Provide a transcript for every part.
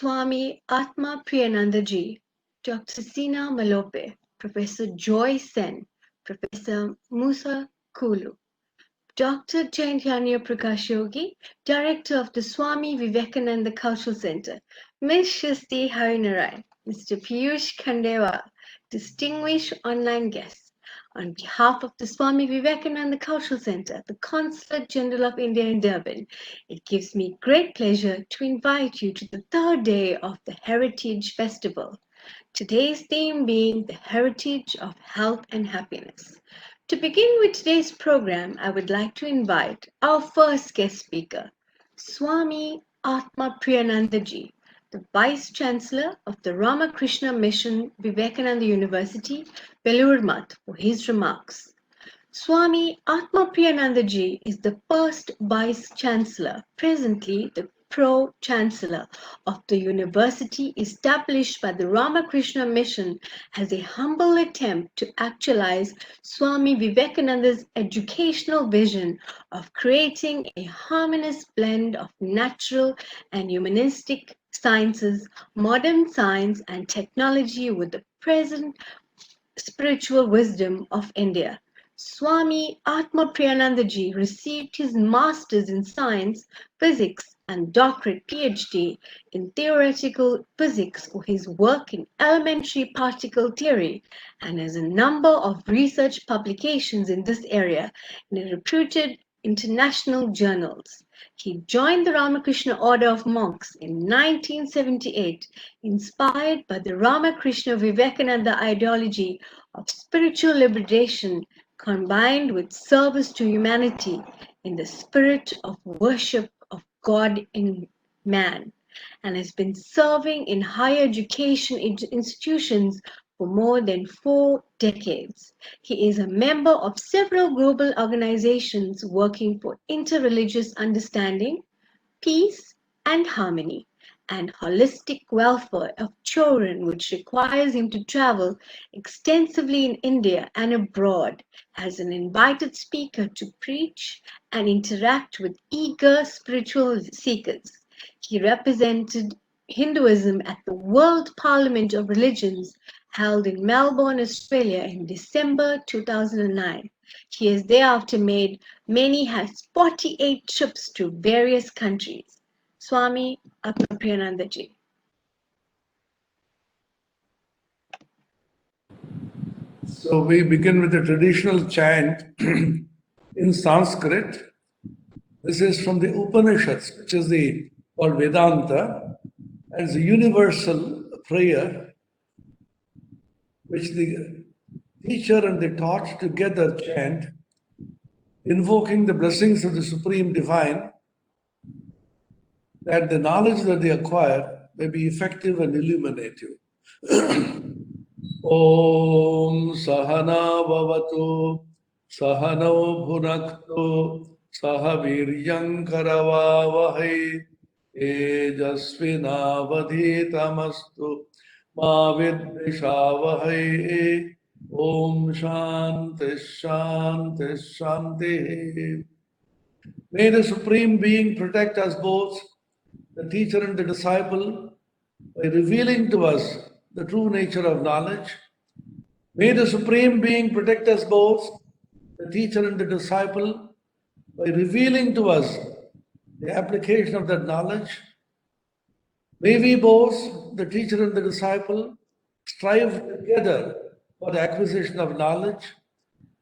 Swami Atma Priyanandaji, Dr. Sina Malope, Professor Joy Sen, Professor Musa Kulu, Dr. Chaitanya Prakash Yogi, Director of the Swami Vivekananda Cultural Center, Ms. Shasti Harinarayan, Mr. Piyush Khandewa, distinguished online guests. On behalf of the Swami Vivekananda Cultural Center, the Consulate General of India in Durban, it gives me great pleasure to invite you to the third day of the Heritage Festival. Today's theme being the heritage of health and happiness. To begin with today's program, I would like to invite our first guest speaker, Swami Atma Priyanandaji, the Vice Chancellor of the Ramakrishna Mission, Vivekananda University, Belur Math, for his remarks. Swami Atma Priyanandaji is the first Vice Chancellor, presently the Pro-Chancellor of the university, established by the Ramakrishna Mission as a humble attempt to actualize Swami Vivekananda's educational vision of creating a harmonious blend of natural and humanistic sciences, modern science and technology with the present spiritual wisdom of India. Swami Atma Priyanandaji received his master's in science, physics, and doctorate PhD in theoretical physics for his work in elementary particle theory and has a number of research publications in this area in reputed international journals. He joined the Ramakrishna Order of Monks in 1978, inspired by the Ramakrishna Vivekananda ideology of spiritual liberation combined with service to humanity in the spirit of worship of God in man, and has been serving in higher education institutions for more than 4 decades. He is a member of several global organizations working for interreligious understanding, peace, and harmony, and holistic welfare of children, which requires him to travel extensively in India and abroad as an invited speaker to preach and interact with eager spiritual seekers. He represented Hinduism at the World Parliament of Religions held in Melbourne, Australia in December 2009. He has thereafter made many has 48 trips to various countries. Swami Atma Priyanandaji. So we begin with the traditional chant in Sanskrit. This is from the Upanishads, which is the called Vedanta, and it's a universal prayer which the teacher and the taught together chant, invoking the blessings of the Supreme Divine, that the knowledge that they acquire may be effective and illuminative. Om Sahana Bhavatu Sahano Bhunaktu Sahaviryam Karavavahai Tejasvinavadhitamastu Ma Vidvishavahai. Om Shanti Shanti Shanti. May the Supreme Being protect us both, the teacher and the disciple, by revealing to us the true nature of knowledge. May the Supreme Being protect us both, the teacher and the disciple, by revealing to us the application of that knowledge. May we both, the teacher and the disciple, strive together for the acquisition of knowledge.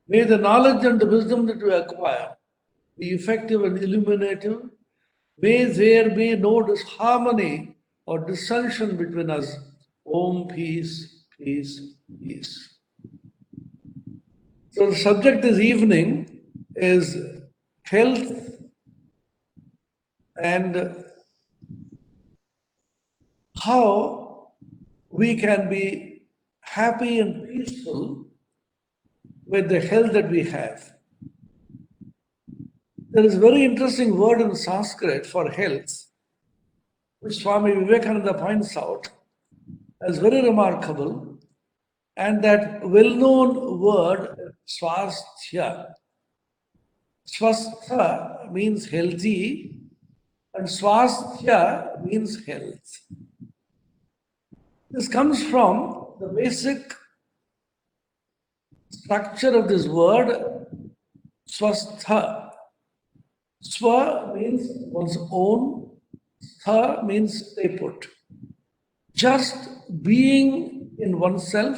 May the knowledge and the wisdom that we acquire be effective and illuminative. May there be no disharmony or dissension between us. Om, peace, peace, peace. So the subject this evening is health and how we can be happy and peaceful with the health that we have. There is a very interesting word in Sanskrit for health, which Swami Vivekananda points out as very remarkable, and that well-known word swasthya. Swastha means healthy, and swasthya means health. This comes from the basic structure of this word, swastha. Swa means one's own, stha means stay put. Just being in oneself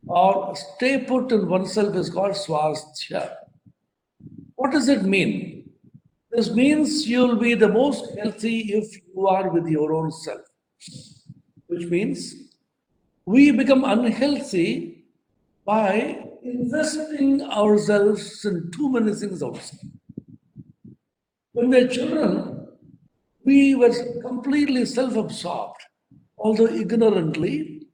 or stay put in oneself is called swasthya. What does it mean? This means you'll be the most healthy if you are with your own self, which means we become unhealthy by investing ourselves in too many things outside. When we were children, we were completely self absorbed, although ignorantly.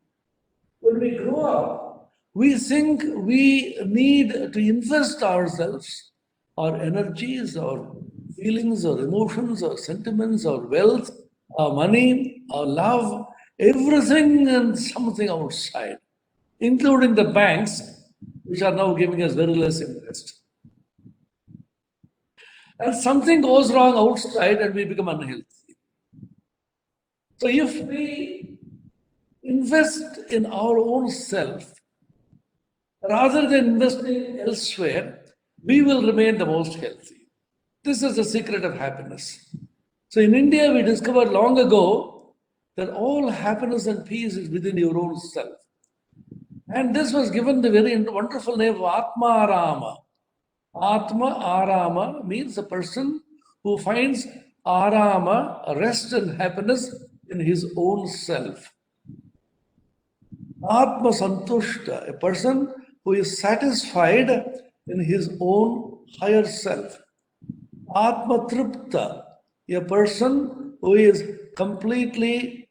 When we grow up, we think we need to invest ourselves, our energies, our feelings, our emotions, our sentiments, our wealth, our money, our love, everything and something outside, including the banks, which are now giving us very less interest. And something goes wrong outside and we become unhealthy. So if we invest in our own self, rather than investing elsewhere, we will remain the most healthy. This is the secret of happiness. So in India, we discovered long ago that all happiness and peace is within your own self. And this was given the very wonderful name of Atma Arama. Atma Arama means a person who finds Arama, rest and happiness in his own self. Atma Santushta, a person who is satisfied in his own higher self. Atma Tripta, a person who is completely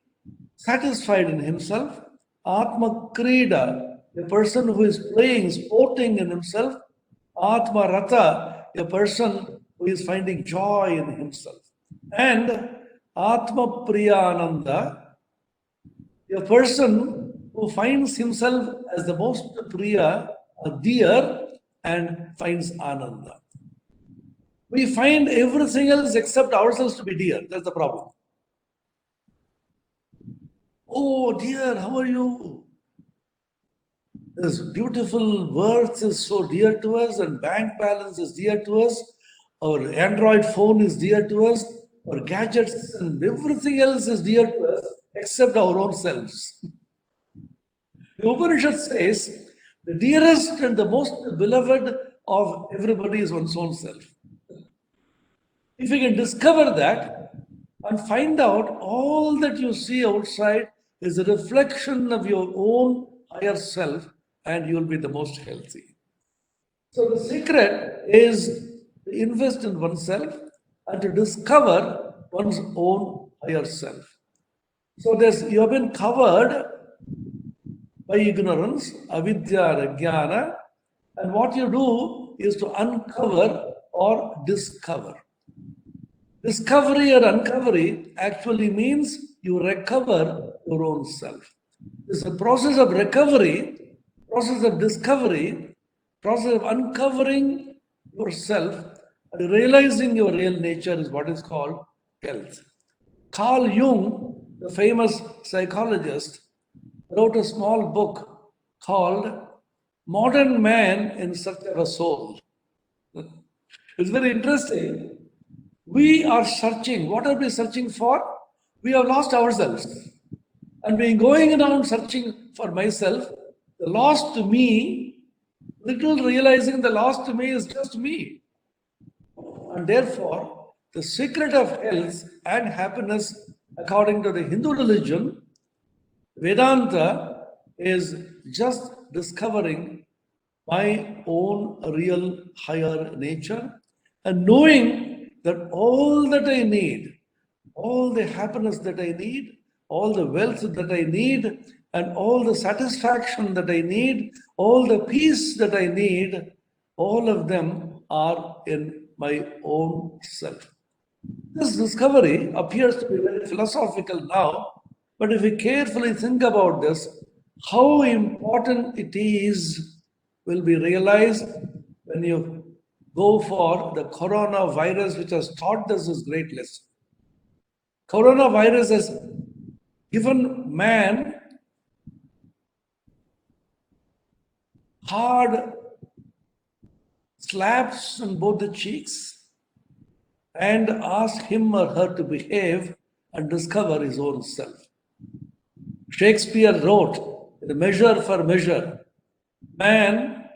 satisfied in himself. Atma Krida, a person who is playing, sporting in himself. Atma Rata, a person who is finding joy in himself. And Atma Priyananda, a person who finds himself as the most priya, dear, and finds ananda. We find everything else except ourselves to be dear. That's the problem. Oh dear, how are you? This beautiful worth is so dear to us, and bank balance is dear to us. Our Android phone is dear to us. Our gadgets and everything else is dear to us except our own selves. The Upanishad says the dearest and the most beloved of everybody is one's own self. If you can discover that and find out all that you see outside is a reflection of your own higher self, and you'll be the most healthy. So the secret is to invest in oneself and to discover one's own higher self. So you have been covered by ignorance, avidya, ajnana, and what you do is to uncover or discover. Discovery or uncovery actually means you recover your own self. It's a process of recovery, process of discovery, process of uncovering yourself and realizing your real nature is what is called health. Carl Jung, the famous psychologist, wrote a small book called Modern Man in Search of a Soul. It's very interesting. We are searching. What are we searching for? We have lost ourselves. And we're going around searching for myself. The lost me, little realizing the lost me is just me. And therefore, the secret of health and happiness, according to the Hindu religion, Vedanta, is just discovering my own real higher nature and knowing that all that I need, all the happiness that I need, all the wealth that I need, and all the satisfaction that I need, all the peace that I need, all of them are in my own self. This discovery appears to be very philosophical now, but if we carefully think about this, how important it is will be realized when you go for the coronavirus, which has taught us this great lesson. Coronavirus has given man hard slaps on both the cheeks and ask him or her to behave and discover his own self. Shakespeare wrote, the measure for measure, man,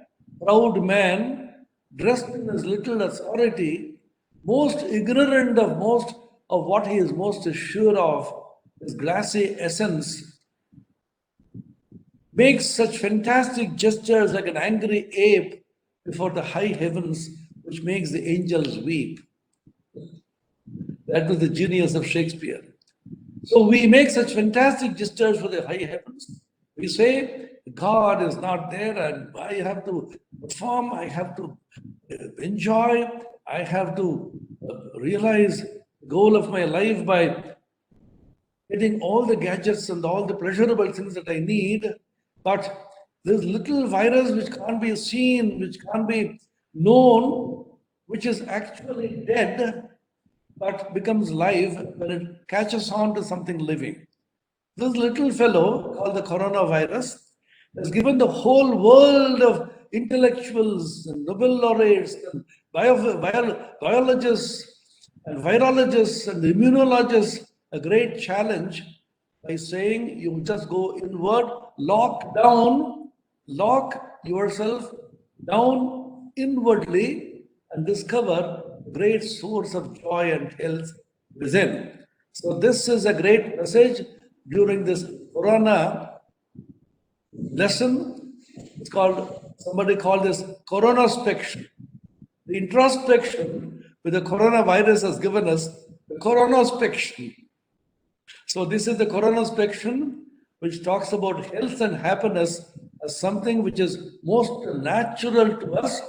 proud man, dressed in his little authority, most ignorant of most of what he is most sure of, his glassy essence, makes such fantastic gestures like an angry ape before the high heavens, which makes the angels weep. That was the genius of Shakespeare. So we make such fantastic gestures for the high heavens. We say, God is not there and I have to perform, I have to enjoy, I have to realize the goal of my life by getting all the gadgets and all the pleasurable things that I need. But this little virus which can't be seen, which can't be known, which is actually dead, but becomes live when it catches on to something living. This little fellow called the coronavirus has given the whole world of intellectuals and Nobel laureates and biologists and virologists and immunologists a great challenge by saying you just go inward, lock yourself down inwardly and discover great source of joy and health within. So this is a great message during this Corona lesson. It's called, somebody called this Coronaspection. The introspection with the coronavirus has given us the Coronaspection. So this is the Coronaspection, which talks about health and happiness as something which is most natural to us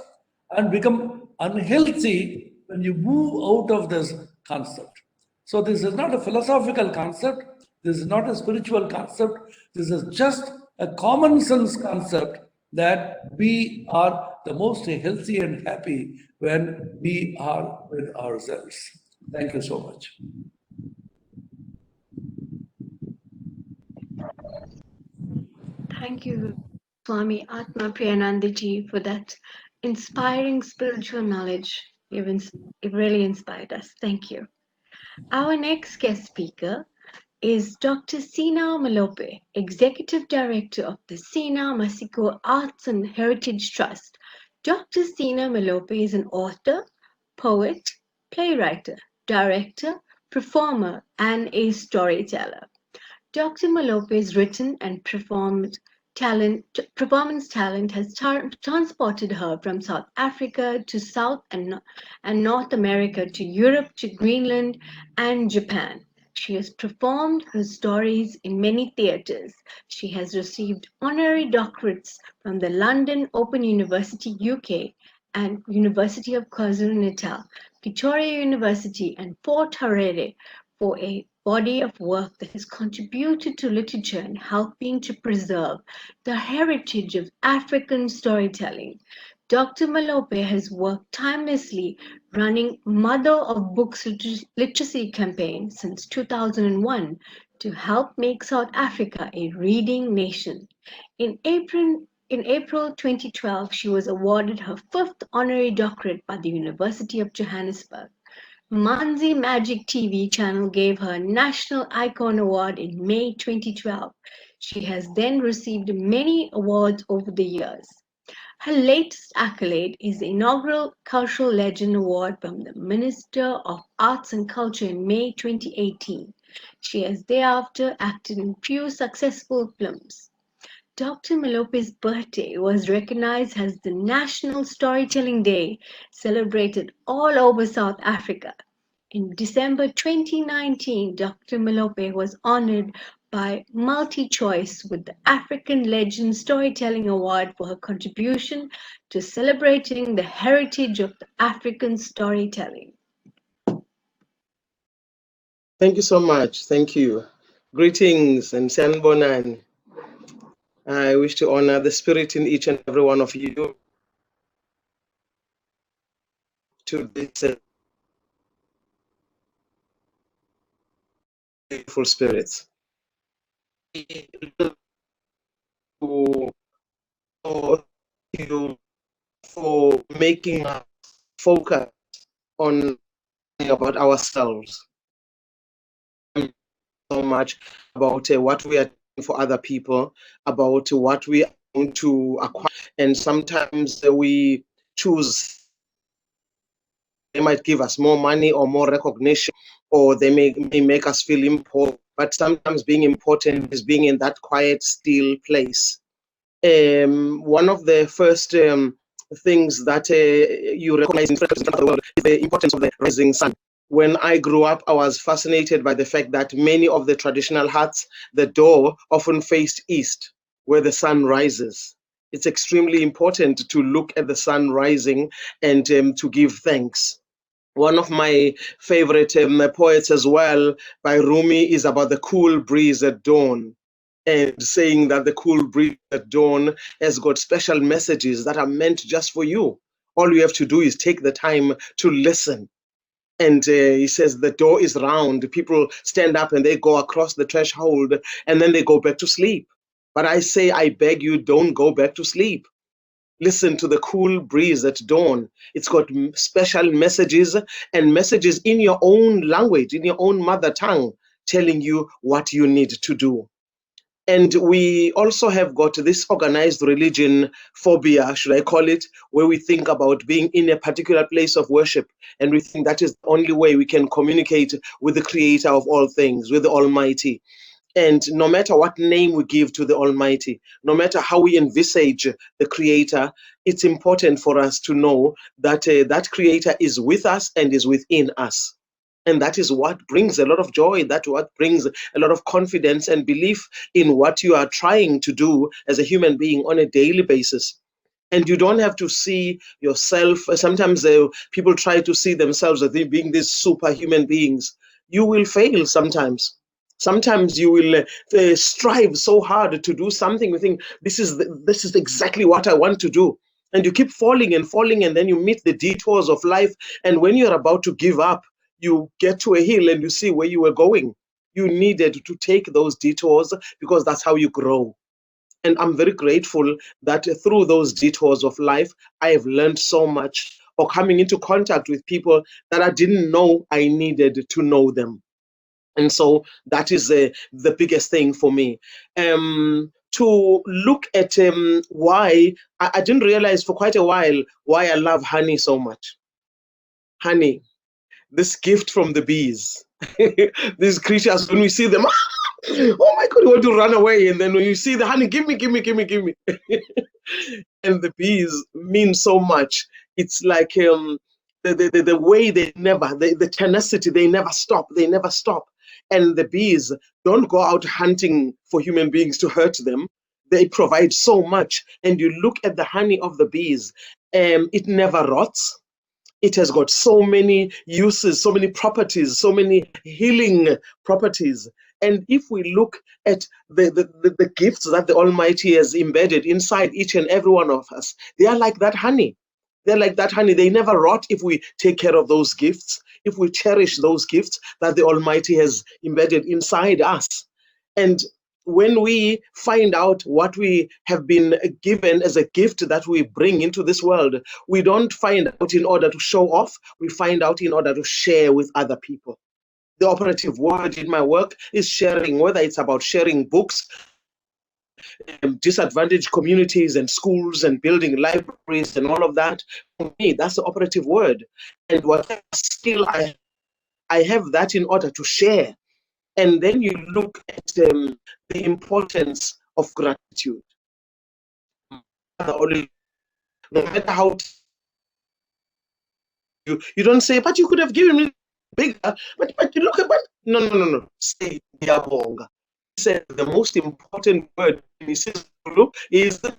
and become unhealthy when you move out of this concept. So this is not a philosophical concept. This is not a spiritual concept. This is just a common sense concept that we are the most healthy and happy when we are with ourselves. Thank you so much. Thank you, Swami Atma Priyanandaji, for that inspiring spiritual knowledge. It really inspired us. Thank you. Our next guest speaker is Dr. Sina Malope, Executive Director of the Sina Masiko Arts and Heritage Trust. Dr. Sina Malope is an author, poet, playwright, director, performer, and a storyteller. Dr. Malope's written and performance talent has transported her from South Africa to South and North America to Europe to Greenland and Japan. She has performed her stories in many theatres. She has received honorary doctorates from the London Open University, UK, and University of KwaZulu-Natal, Pretoria University, and Fort Harare for a body of work that has contributed to literature and helping to preserve the heritage of African storytelling. Dr. Malope has worked tirelessly running Mother of Books literacy campaign since 2001 to help make South Africa a reading nation. In April 2012, she was awarded her fifth honorary doctorate by the University of Johannesburg. Manzi Magic TV channel gave her a National Icon Award in May 2012. She has then received many awards over the years. Her latest accolade is the inaugural Cultural Legend Award from the Minister of Arts and Culture in May 2018. She has thereafter acted in few successful films. Dr. Malope's birthday was recognized as the National Storytelling Day, celebrated all over South Africa. In December 2019, Dr. Malope was honored by MultiChoice with the African Legend Storytelling Award for her contribution to celebrating the heritage of the African storytelling. Thank you so much. Thank you. Greetings and Sanbonan. I wish to honor the spirit in each and every one of you to this beautiful spirit. you for making us focus on about ourselves. So much about what we are doing for other people, about what we are going to acquire, and sometimes we choose. They might give us more money or more recognition, or they may make us feel important. But sometimes being important is being in that quiet, still place. One of the first things that you recognize in the world is the importance of the rising sun. When I grew up, I was fascinated by the fact that many of the traditional huts, the door often faced east, where the sun rises. It's extremely important to look at the sun rising and to give thanks. One of my favorite poets as well, by Rumi, is about the cool breeze at dawn, and saying that the cool breeze at dawn has got special messages that are meant just for you. All you have to do is take the time to listen. And he says the door is round. People stand up and they go across the threshold and then they go back to sleep. But I say, I beg you, don't go back to sleep. Listen to the cool breeze at dawn. It's got special messages, and messages in your own language, in your own mother tongue, telling you what you need to do. And we also have got this organized religion phobia, should I call it, where we think about being in a particular place of worship, and we think that is the only way we can communicate with the creator of all things, with the Almighty. And no matter what name we give to the Almighty, no matter how we envisage the Creator, it's important for us to know that that Creator is with us and is within us. And that is what brings a lot of joy. That's what brings a lot of confidence and belief in what you are trying to do as a human being on a daily basis. And you don't have to see yourself. Sometimes people try to see themselves as being these superhuman beings. You will fail sometimes. Sometimes you will strive so hard to do something. You think this is exactly what I want to do, and you keep falling and falling, and then you meet the detours of life. And when you're about to give up, you get to a hill and you see where you were going. You needed to take those detours because that's how you grow. And I'm very grateful that through those detours of life, I have learned so much, or coming into contact with people that I didn't know I needed to know them. And so that is the biggest thing for me. To look at why I didn't realize for quite a while why I love honey so much. Honey, this gift from the bees. These creatures, when we see them, oh my God, you want to run away. And then when you see the honey, give me, give me, give me, give me. And the bees mean so much. It's like the way the tenacity, they never stop, they never stop. And the bees don't go out hunting for human beings to hurt them. They provide so much. And you look at the honey of the bees, it never rots. It has got so many uses, so many properties, so many healing properties. And if we look at the gifts that the Almighty has embedded inside each and every one of us, they are like that honey. They're like that honey. They never rot if we take care of those gifts, if we cherish those gifts that the Almighty has embedded inside us. And when we find out what we have been given as a gift that we bring into this world, we don't find out in order to show off, we find out in order to share with other people. The operative word in my work is sharing, whether it's about sharing books, disadvantaged communities and schools and building libraries and all of that. For me, that's the operative word. And what skill I have that in order to share. And then you look at the importance of gratitude. No matter how you don't say, but you could have given me bigger, but you look at, but no. Say diabonga. He said the most important word in his is the.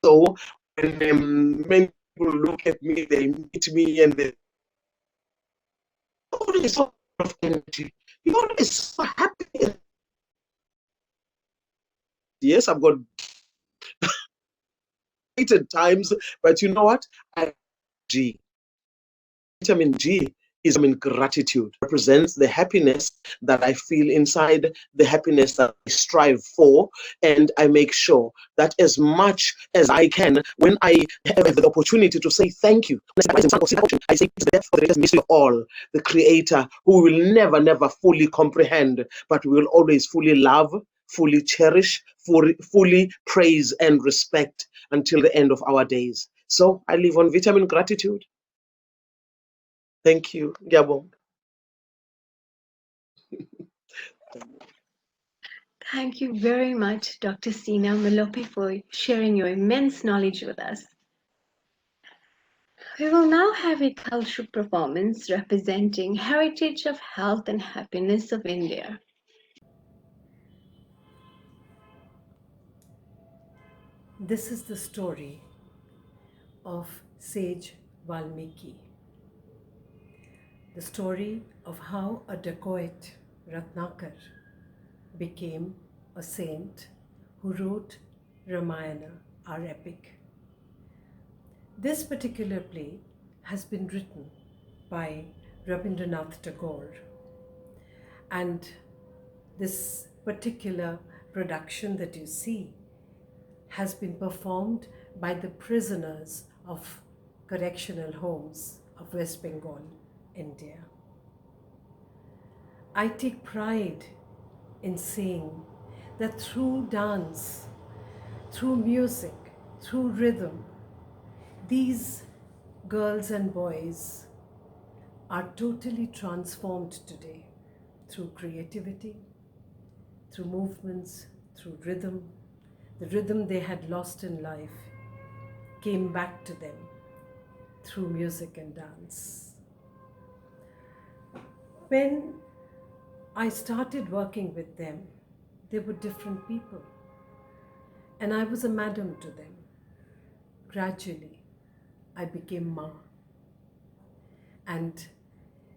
So when many people look at me, they meet me and they always so full of energy. You're always so happy. Yes, I've got at times, but you know what? Vitamin G is in gratitude. It represents the happiness that I feel inside, the happiness that I strive for, and I make sure that as much as I can, when I have the opportunity to say thank you, I say it's the depth of the greatest mystery of all, the Creator who will never, never fully comprehend, but will always fully love, fully cherish, fully praise and respect until the end of our days. So I live on vitamin gratitude. Thank you. Ngiyabonga. Thank you very much, Dr. Sina Malope, for sharing your immense knowledge with us. We will now have a cultural performance representing heritage of health and happiness of India. This is the story of sage Valmiki. The story of how a dacoit, Ratnakar, became a saint who wrote Ramayana, our epic. This particular play has been written by Rabindranath Tagore, and this particular production that you see has been performed by the prisoners of correctional homes of West Bengal, India. I take pride in saying that through dance, through music, through rhythm, these girls and boys are totally transformed today through creativity, through movements, through rhythm. The rhythm they had lost in life came back to them through music and dance. When I started working with them, they were different people, and I was a madam to them. Gradually, I became Ma, and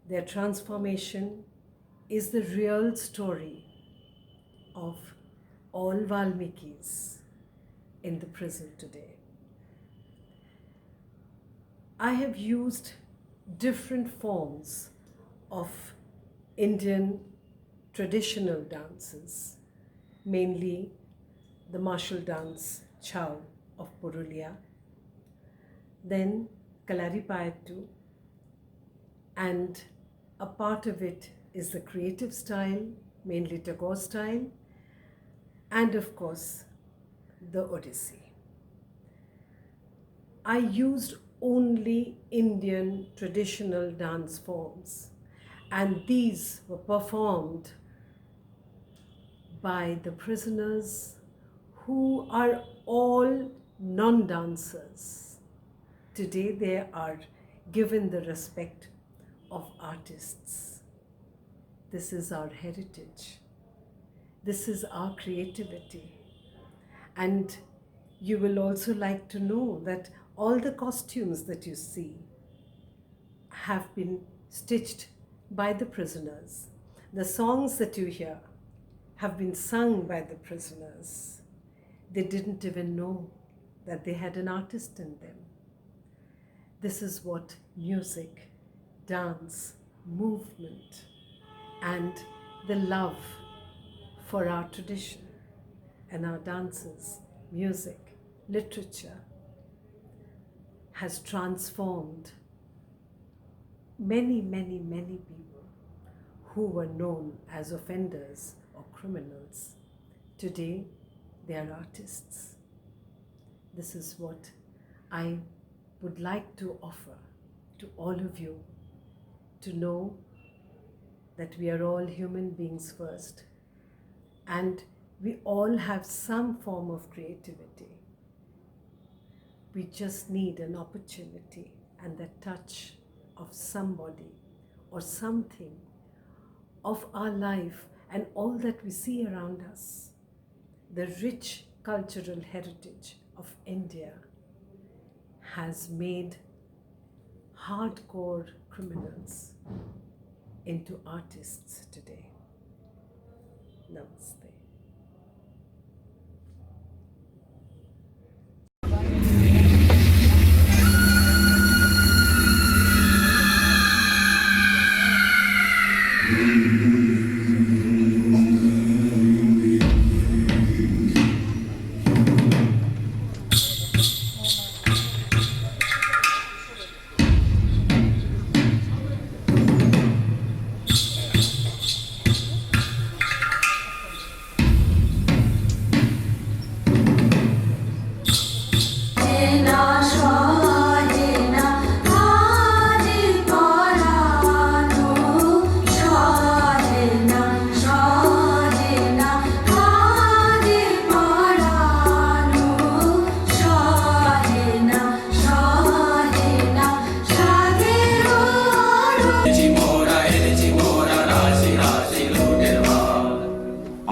their transformation is the real story of all Valmikis in the prison today. I have used different forms of Indian traditional dances, mainly the martial dance Chow of Purulia, then Kalaripayattu, and a part of it is the creative style, mainly Tagore style, and of course the Odissi. I used only Indian traditional dance forms, and these were performed by the prisoners who are all non-dancers. Today they are given the respect of artists. This is our heritage. This is our creativity. And you will also like to know that all the costumes that you see have been stitched by the prisoners. The songs that you hear have been sung by the prisoners. They didn't even know that they had an artist in them. This is what music, dance, movement, and the love for our tradition and our dances, music, literature has transformed many, many, many people who were known as offenders or criminals. Today, they are artists. This is what I would like to offer to all of you, to know that we are all human beings first, and we all have some form of creativity. We just need an opportunity and the touch of somebody or something of our life and all that we see around us. The rich cultural heritage of India has made hardcore criminals into artists today. Namaste.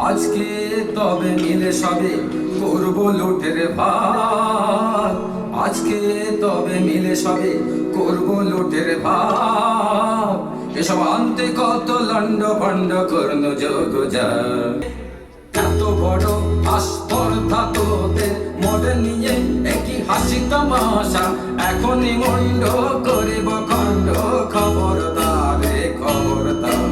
আজকে তবে মিলে সবে করবো লুটের ভাত, আজকে তবে মিলে সবে করবো লুটের ভাত, এসব আনতে কত লন্ড ভন্ড কর্ণ যোগ যায়। এত বড় আস্পর্ধা তোদের মোড়ে নিয়ে একই হাসি তামাশা, এখনই মন্ড করিব খণ্ড, খবরদার রে খবরদার।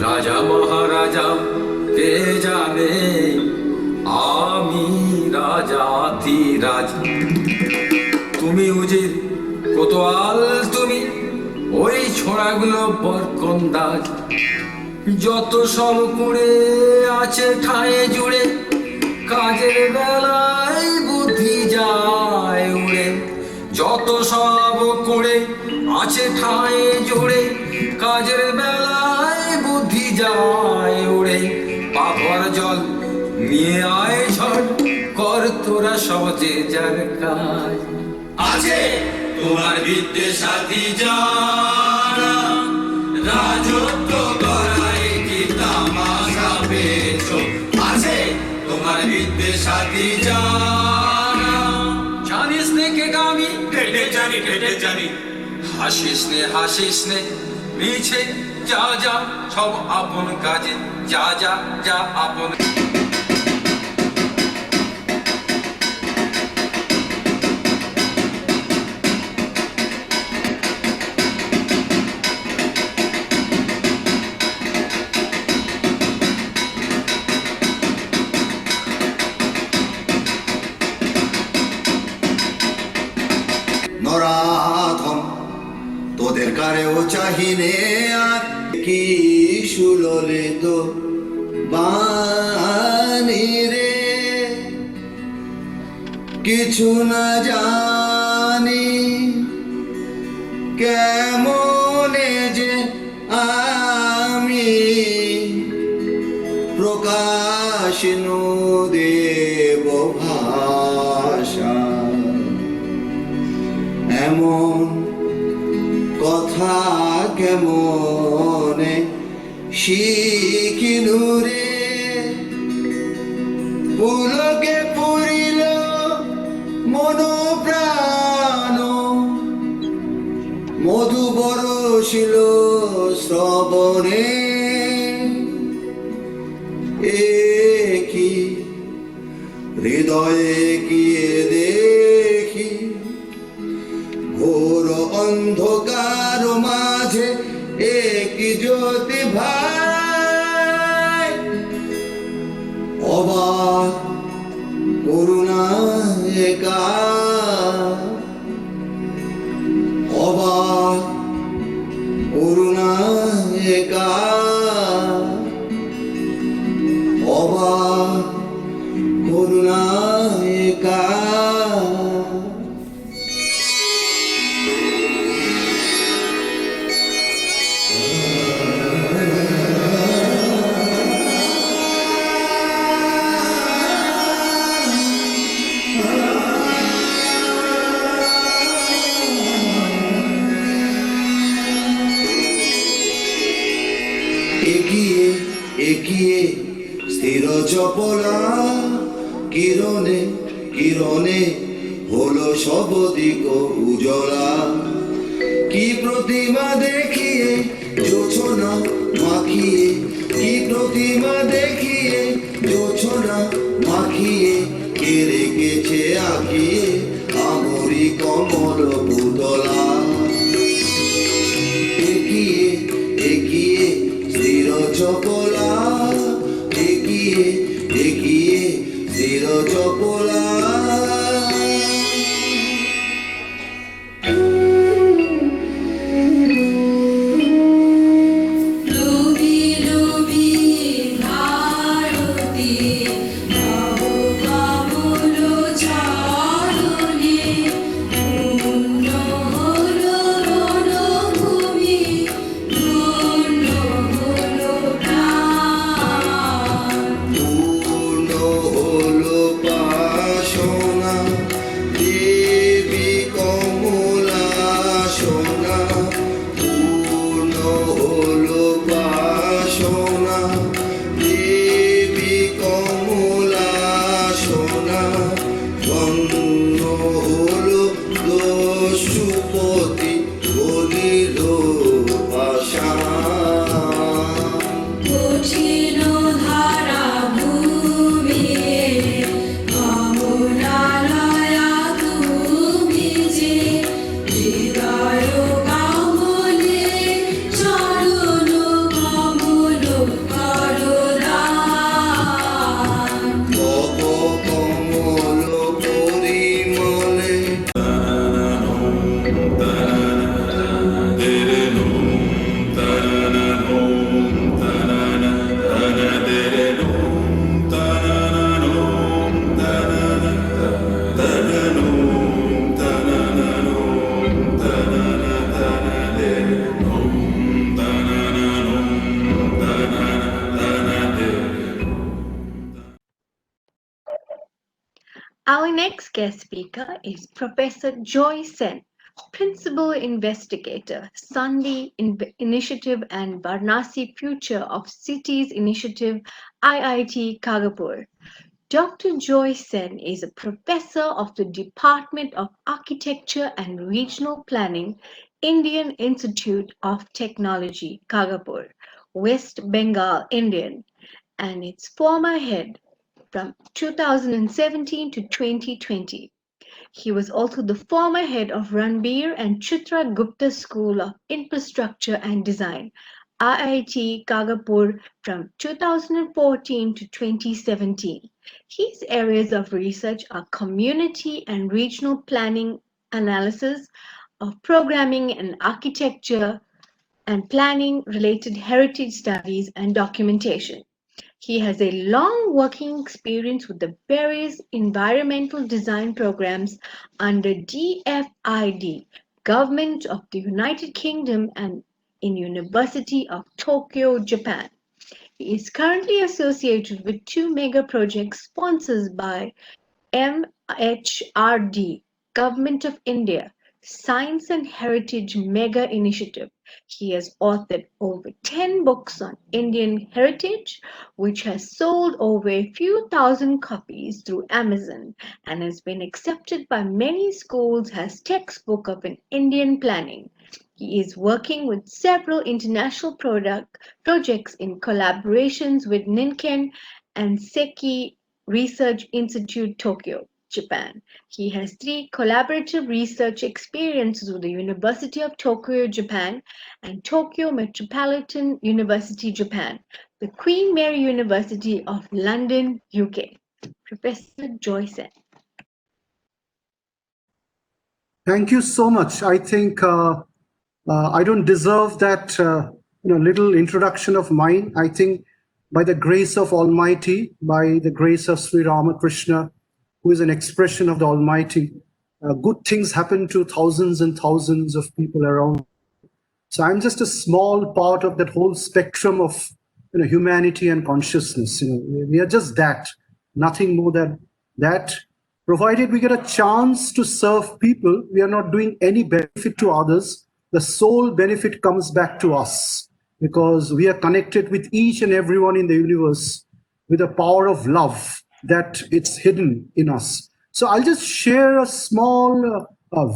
রাজা মহারাজা কে জানে, আমি রাজাধিরাজ। তুমি উজির কোতোয়াল, তুমি ওই ছোড়াগুলো বরকন্দাজ, যত সব কুড়ে আছে ঠায়ে জুড়ে, কাজের বেলায় বুদ্ধি যায় উড়ে। যত সব কুড়ে আছে ঠায়ে জুড়ে, কাজের বেলায় বুদ্ধি যায় উড়ে। পাপড় জল নিয়ে আয় ঝড়, কর তোরা সহজে যার কাজ। আছে তোমার বিদ্যে সাথী যারা, রাজত্ব করায় কি তামাশা পেয়েছো? আছে তোমার বিদ্যে সাথী যারা, জানিস নে কে গামি, ঢেটে জানি ঢেটে জানি। হাসিস নে মিছে যা যা, সব আপন কাজে যা যা যা আপন। নরাধম তোদের কারেও চাহিনে, আর কি সুললিত বাণী রে, কিছু না জানি কেমনে যে আমি প্রকাশ দেব ভাষা। এমন কথা কেমনে শিখিনু রে, পুলকে পুরিল মন প্রাণ, মধু বরষিল শ্রবণে। এ কি হৃদয়ে গিয়ে দেখি ঘোর অন্ধকার মাঝে একই জ্যোতি ভাই অবাক করুণা একা অবাক করুণা একা অবাক করুণা একা এগিয়ে এগিয়ে স্থির চপলা কিরণে কিরণে হলো সব দিক উজলা কি প্রতিমা দেখিয়ে জোছনা মাখিয়ে কি প্রতিমা দেখিয়ে জোছনা মাখিয়ে কে রেখেছে আঁকিয়ে আমরি কমল পুতলা এগিয়ে এগিয়ে স্থির চপলা এগিয়ে এগিয়ে স্থির চপলা সুপতি বলিল ভাষা কঠিন ধারা ভূমি কমলালয়া তুমি যে হৃদয় কমলে চরণ কমল করদান তব কমল পরিমলে Our next guest speaker is Professor Joy Sen, Principal Investigator, Sandhi Initiative and Varanasi Future of Cities Initiative, IIT Kagapur. Dr. Joy Sen is a professor of the Department of Architecture and Regional Planning, Indian Institute of Technology, Kagapur, West Bengal, Indian, and its former head from 2017 to 2020. He was also the former head of Ranbir and Chitra Gupta School of Infrastructure and Design, IIT Kagapur, from 2014 to 2017. His areas of research are community and regional planning analysis of programming and architecture and planning related heritage studies and documentation. He has a long working experience with the various environmental design programs under DFID, Government of the United Kingdom, and in University of Tokyo, Japan. He is currently associated with two mega projects sponsored by MHRD, Government of India, Science and Heritage Mega Initiative. He has authored over 10 books on Indian heritage, which has sold over a few thousand copies through Amazon and has been accepted by many schools as textbook of an Indian planning. He is working with several international projects in collaborations with Ninken and Seki Research Institute, Tokyo, Japan. He has 3 collaborative research experiences with the University of Tokyo, Japan, and Tokyo Metropolitan University, Japan, the Queen Mary University of London, UK. Professor Joy Sen. Thank you so much. I think I don't deserve that little introduction of mine. I think by the grace of Almighty, by the grace of Sri Ramakrishna, who is an expression of the Almighty, good things happen to thousands and thousands of people around. So I'm just a small part of that whole spectrum of humanity and consciousness. We are just that, nothing more than that. Provided we get a chance to serve people, we are not doing any benefit to others. The sole benefit comes back to us because we are connected with each and everyone in the universe with a power of love that it's hidden in us. So I'll just share a small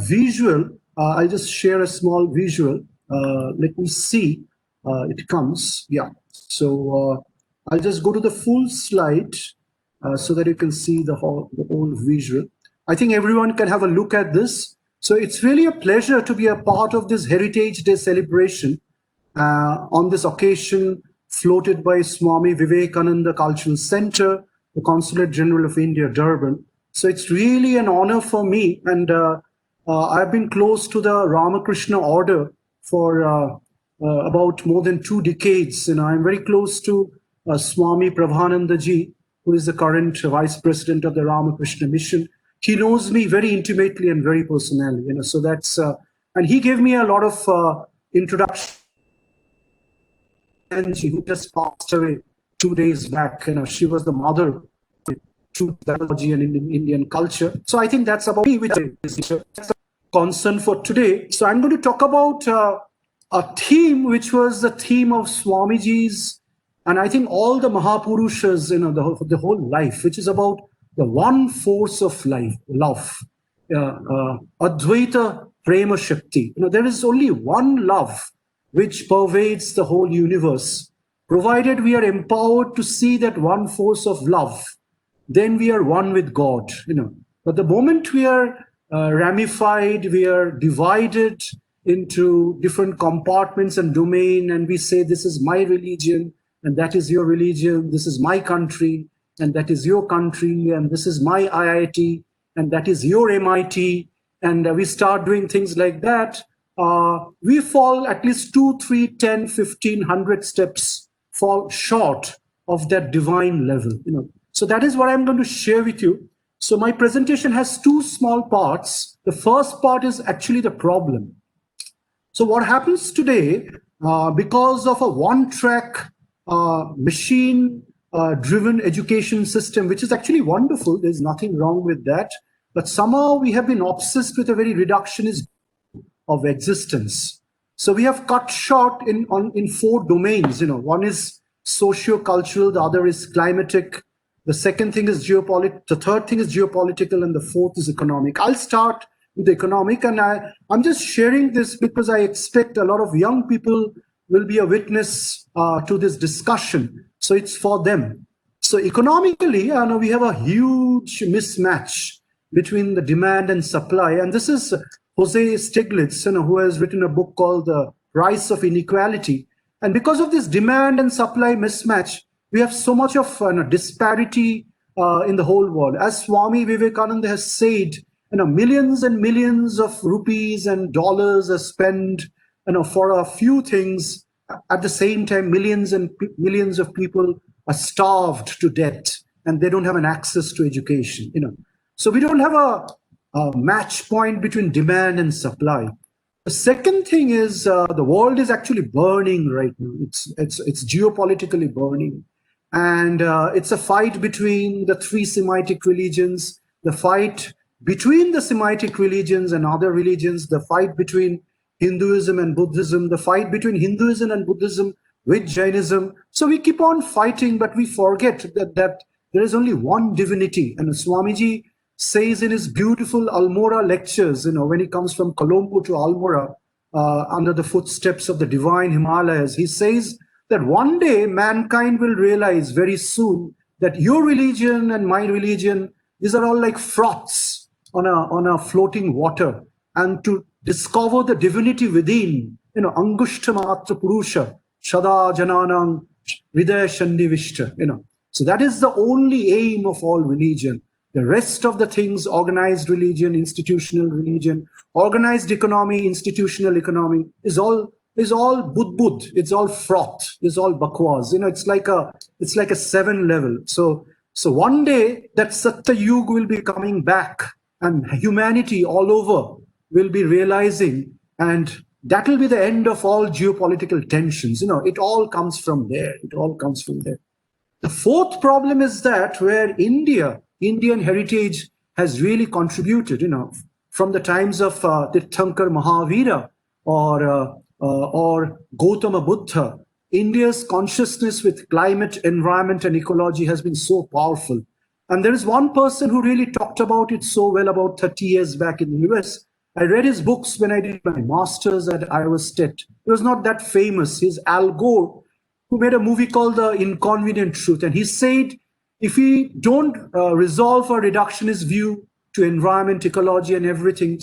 visual. I'll just share a small visual. Let me see. It comes. Yeah. So I'll just go to the full slide. So that you can see the whole visual. I think everyone can have a look at this. So it's really a pleasure to be a part of this Heritage Day celebration on this occasion floated by Swami Vivekananda Cultural Center, the Consulate General of India, Durban. So it's really an honor for me. And I've been close to the Ramakrishna order for about more than 2 decades. I'm very close to Swami Prabhananda ji, who is the current vice president of the Ramakrishna Mission. He knows me very intimately and very personally, so that's, and he gave me a lot of introduction. And she who just passed away 2 days back, she was the mother of truth, pedagogy and Indian culture. So I think that's about me, which is a concern for today. So I'm going to talk about a theme, which was the theme of Swamiji's, and I think all the Mahapurushas, the whole life, which is about the one force of life, love, Advaita Prema Shakti. There is only one love which pervades the whole universe. Provided we are empowered to see that one force of love, then we are one with God. But the moment we are ramified, we are divided into different compartments and domain, and we say, this is my religion, and that is your religion, this is my country, and that is your country, and this is my IIT, and that is your MIT, and we start doing things like that, we fall at least 2, 3, 10, 15, 100 steps, fall short of that divine level. So that is what I'm going to share with you. So my presentation has 2 small parts. The first part is actually the problem. So what happens today, because of a one-track machine-driven education system, which is actually wonderful. There's nothing wrong with that. But somehow we have been obsessed with a very reductionist of existence. So we have cut short in 4 domains. One is socio-cultural, the other is climatic, the second thing is geopolitical, the third thing is geopolitical, and the fourth is economic. I'll start with the economic, and I'm just sharing this because I expect a lot of young people will be a witness to this discussion. So it's for them. So economically, we have a huge mismatch between the demand and supply. And this is Jose Stiglitz, who has written a book called The Price of Inequality. And because of this demand and supply mismatch, we have so much of disparity in the whole world. As Swami Vivekananda has said, millions and millions of rupees and dollars are spent for a few things. At the same time, millions and millions of people are starved to death, and they don't have an access to education. So we don't have a match point between demand and supply. The second thing is the world is actually burning right now. It's geopolitically burning, and it's a fight between the 3 Semitic religions, the fight between the Semitic religions and other religions, the fight between Hinduism and Buddhism, the fight between Hinduism and Buddhism with Jainism. So we keep on fighting, but we forget that there is only one divinity. And Swamiji says in his beautiful Almora lectures, when he comes from Colombo to Almora, under the footsteps of the divine Himalayas, he says that one day mankind will realize very soon that your religion and my religion, these are all like froths on a floating water. And to discover the divinity within, Angushtamatra Purusha, Shada Jananang, Hridaya Shandivishta, So that is the only aim of all religion. The rest of the things, organized religion, institutional religion, organized economy, institutional economy, is all budbud. It's all froth. It's all bakwas. It's like a 7 level. So one day that Satya Yuga will be coming back, and humanity all over will be realizing, and that will be the end of all geopolitical tensions. It all comes from there. It all comes from there. The fourth problem is that where Indian heritage has really contributed, from the times of Tirthankar Mahavira or Gautama Buddha, India's consciousness with climate, environment, and ecology has been so powerful. And there is one person who really talked about it so well about 30 years back in the US. I read his books when I did my master's at Iowa State. He was not that famous. He's Al Gore, who made a movie called The Inconvenient Truth. And he said, if we don't resolve our reductionist view to environment, ecology, and everything,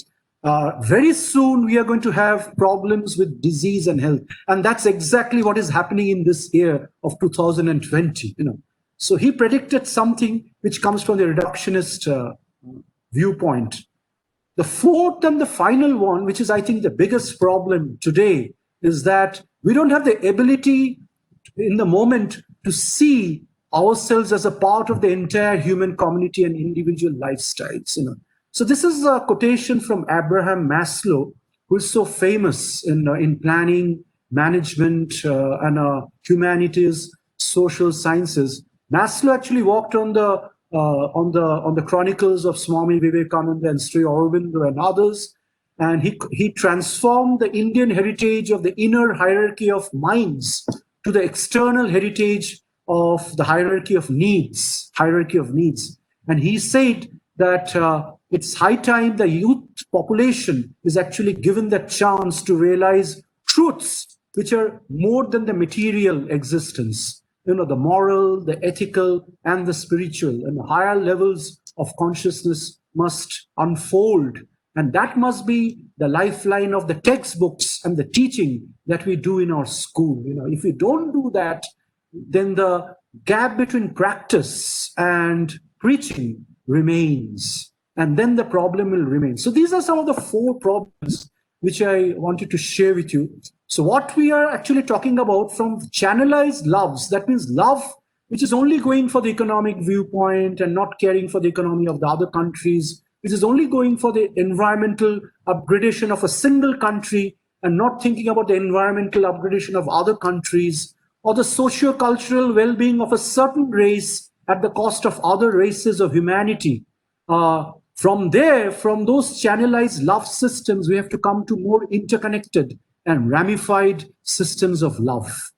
very soon we are going to have problems with disease and health. And that's exactly what is happening in this year of 2020. So he predicted something which comes from the reductionist viewpoint. The fourth and the final one, which is, I think, the biggest problem today, is that we don't have the ability in the moment to see ourselves as a part of the entire human community and individual lifestyles. So this is a quotation from Abraham Maslow, who is so famous in planning, management, and humanities, social sciences. Maslow actually walked on the chronicles of Swami Vivekananda and Sri Aurobindo and others, and he transformed the Indian heritage of the inner hierarchy of minds to the external heritage of the hierarchy of needs. And he said that it's high time the youth population is actually given the chance to realize truths which are more than the material existence. The moral, the ethical, and the spiritual, and the higher levels of consciousness must unfold. And that must be the lifeline of the textbooks and the teaching that we do in our school. If we don't do that, then the gap between practice and preaching remains. And then the problem will remain. So these are some of the 4 problems which I wanted to share with you. So what we are actually talking about from channelized loves, that means love which is only going for the economic viewpoint and not caring for the economy of the other countries, which is only going for the environmental upgradation of a single country and not thinking about the environmental upgradation of other countries, or the socio-cultural well-being of a certain race at the cost of other races of humanity. From those channelized love systems, we have to come to more interconnected and ramified systems of love.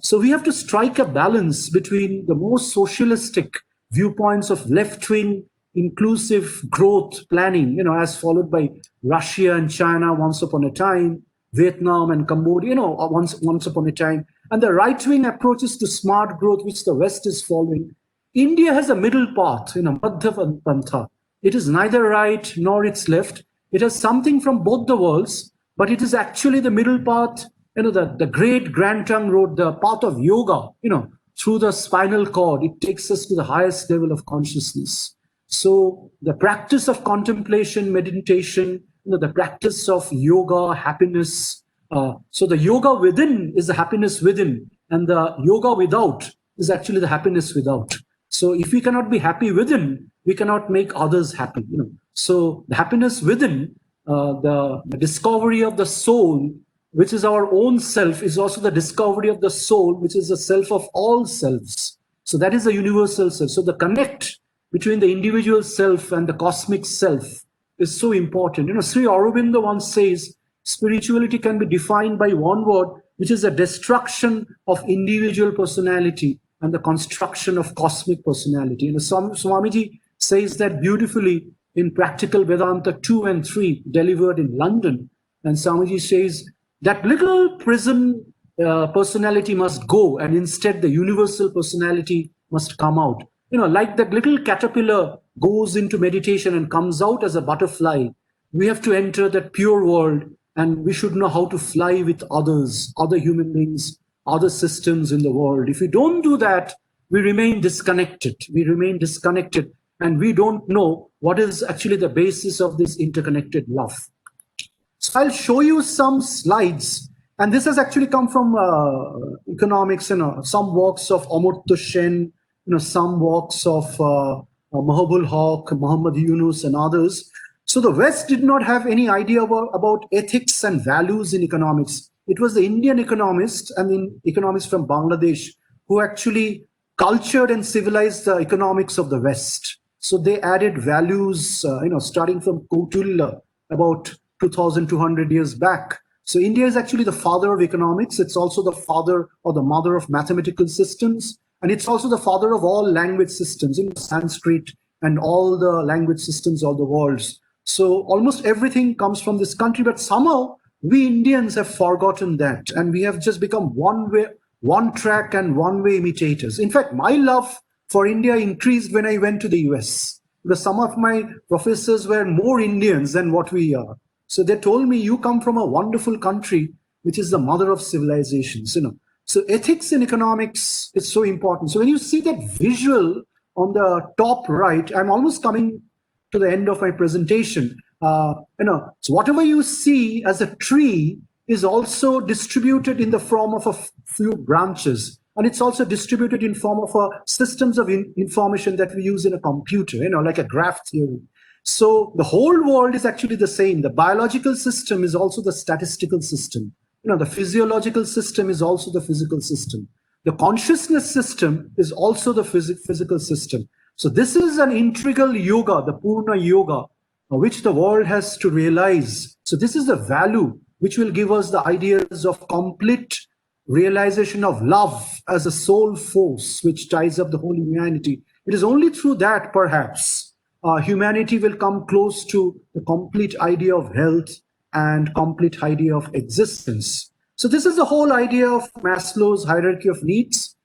So we have to strike a balance between the most socialistic viewpoints of left-wing inclusive growth planning, as followed by Russia and China once upon a time, Vietnam and Cambodia, once upon a time, and the right-wing approaches to smart growth, which the West is following. India has a middle path, Madhya Pantha. It is neither right nor it's left. It has something from both the worlds, but it is actually the middle path, the great Grand Trunk Road, the path of yoga, through the spinal cord. It takes us to the highest level of consciousness. So the practice of contemplation, meditation, the practice of yoga, happiness. So the yoga within is the happiness within, and the yoga without is actually the happiness without. So if we cannot be happy within, we cannot make others happy. So the happiness within, the discovery of the soul, which is our own self, is also the discovery of the soul, which is the self of all selves. So that is the universal self. So the connect between the individual self and the cosmic self is so important. Sri Aurobindo once says, spirituality can be defined by one word, which is the destruction of individual personality and the construction of cosmic personality. Swamiji says that beautifully in Practical Vedanta 2 and 3, delivered in London. And Swamiji says that little prism personality must go, and instead the universal personality must come out. Like that little caterpillar goes into meditation and comes out as a butterfly, we have to enter that pure world, and we should know how to fly with others, other human beings, other systems in the world. If we don't do that, we remain disconnected. And we don't know what is actually the basis of this interconnected love. So I'll show you some slides, and this has actually come from economics, some works of Amartya Sen, some works of Mahabul Haq, Muhammad Yunus, and others. So the West did not have any idea about ethics and values in economics. It was the Indian economists and in economists from Bangladesh who actually cultured and civilized the economics of the West. So they added values, starting from Kautilya about 2,200 years back. So India is actually the father of economics. It's also the father or the mother of mathematical systems. And it's also the father of all language systems, Sanskrit and all the language systems of the world. So almost everything comes from this country, but somehow we Indians have forgotten that. And we have just become one track and one-way imitators. In fact, my love for India increased when I went to the US, because some of my professors were more Indians than what we are. So they told me, you come from a wonderful country, which is the mother of civilizations. So ethics in economics is so important. So when you see that visual on the top right, I'm almost coming to the end of my presentation. So whatever you see as a tree is also distributed in the form of a few branches. And it's also distributed in form of systems of information that we use in a computer, like a graph theory. So the whole world is actually the same. The biological system is also the statistical system. The physiological system is also the physical system. The consciousness system is also the physical system. So this is an integral yoga, the Purna Yoga, which the world has to realize. So this is the value which will give us the ideas of complete realization of love as a soul force which ties up the whole humanity. It is only through that, perhaps, humanity will come close to the complete idea of health and complete idea of existence. So this is the whole idea of Maslow's hierarchy of needs.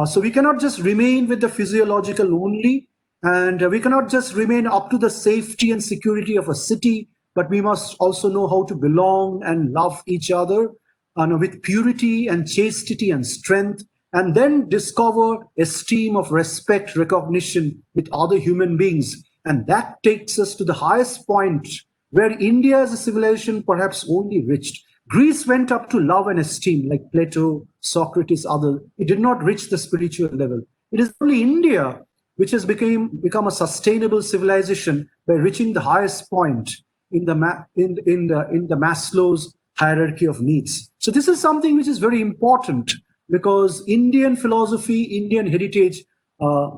So we cannot just remain with the physiological only, and we cannot just remain up to the safety and security of a city, but we must also know how to belong and love each other with purity and chastity and strength, and then discover esteem of respect, recognition with other human beings. And that takes us to the highest point where India as a civilization perhaps only reached. Greece went up to love and esteem like Plato, Socrates, others. It did not reach the spiritual level. It is only India which has become a sustainable civilization by reaching the highest point in the Maslow's hierarchy of needs. So this is something which is very important, because Indian philosophy, Indian heritage,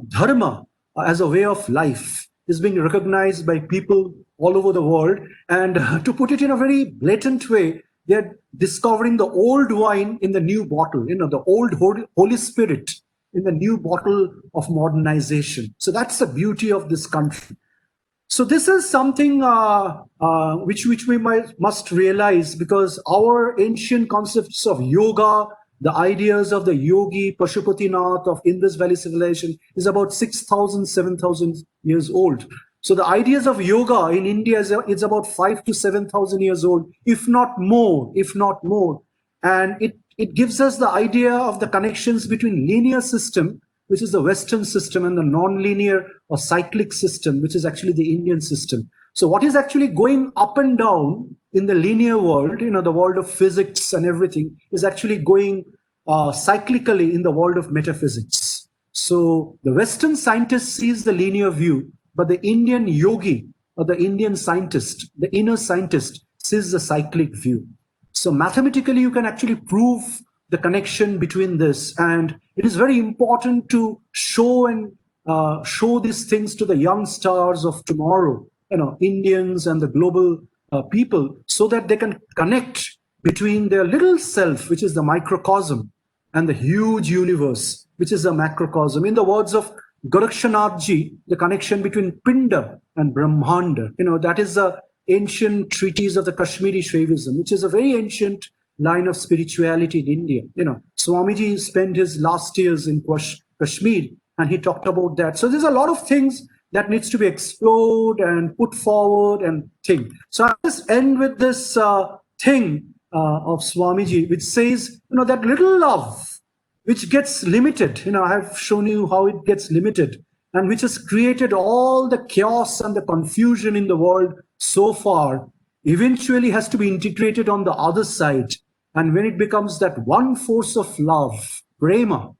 dharma as a way of life is being recognized by people all over the world. And to put it in a very blatant way, they're discovering the old wine in the new bottle, the old Holy Spirit in the new bottle of modernization. So that's the beauty of this country. So this is something which we must realize, because our ancient concepts of yoga, the ideas of the yogi, Pashupatinath of Indus Valley civilization is about 6,000, 7,000 years old. So the ideas of yoga in India is about 5,000 to 7,000 years old, if not more. And it gives us the idea of the connections between linear system, which is the Western system, and the non-linear or cyclic system, which is actually the Indian system. So what is actually going up and down in the linear world, the world of physics and everything, is actually going cyclically in the world of metaphysics. So the Western scientist sees the linear view, but the Indian yogi or the Indian scientist, the inner scientist, sees the cyclic view. So mathematically, you can actually prove the connection between this. And it is very important to show these things to the young stars of tomorrow, Indians and the global people, so that they can connect between their little self, which is the microcosm, and the huge universe, which is the macrocosm. In the words of Gorakshanathji, the connection between Pinda and Brahmanda, that is the ancient treatise of the Kashmiri Shaivism, which is a very ancient line of spirituality in India. Swamiji spent his last years in Kashmir, and he talked about that. So there's a lot of things that needs to be explored and put forward and think. So I'll just end with this thing of Swamiji, which says, that little love which gets limited, I have shown you how it gets limited, and which has created all the chaos and the confusion in the world so far, eventually has to be integrated on the other side. And when it becomes that one force of love, prema,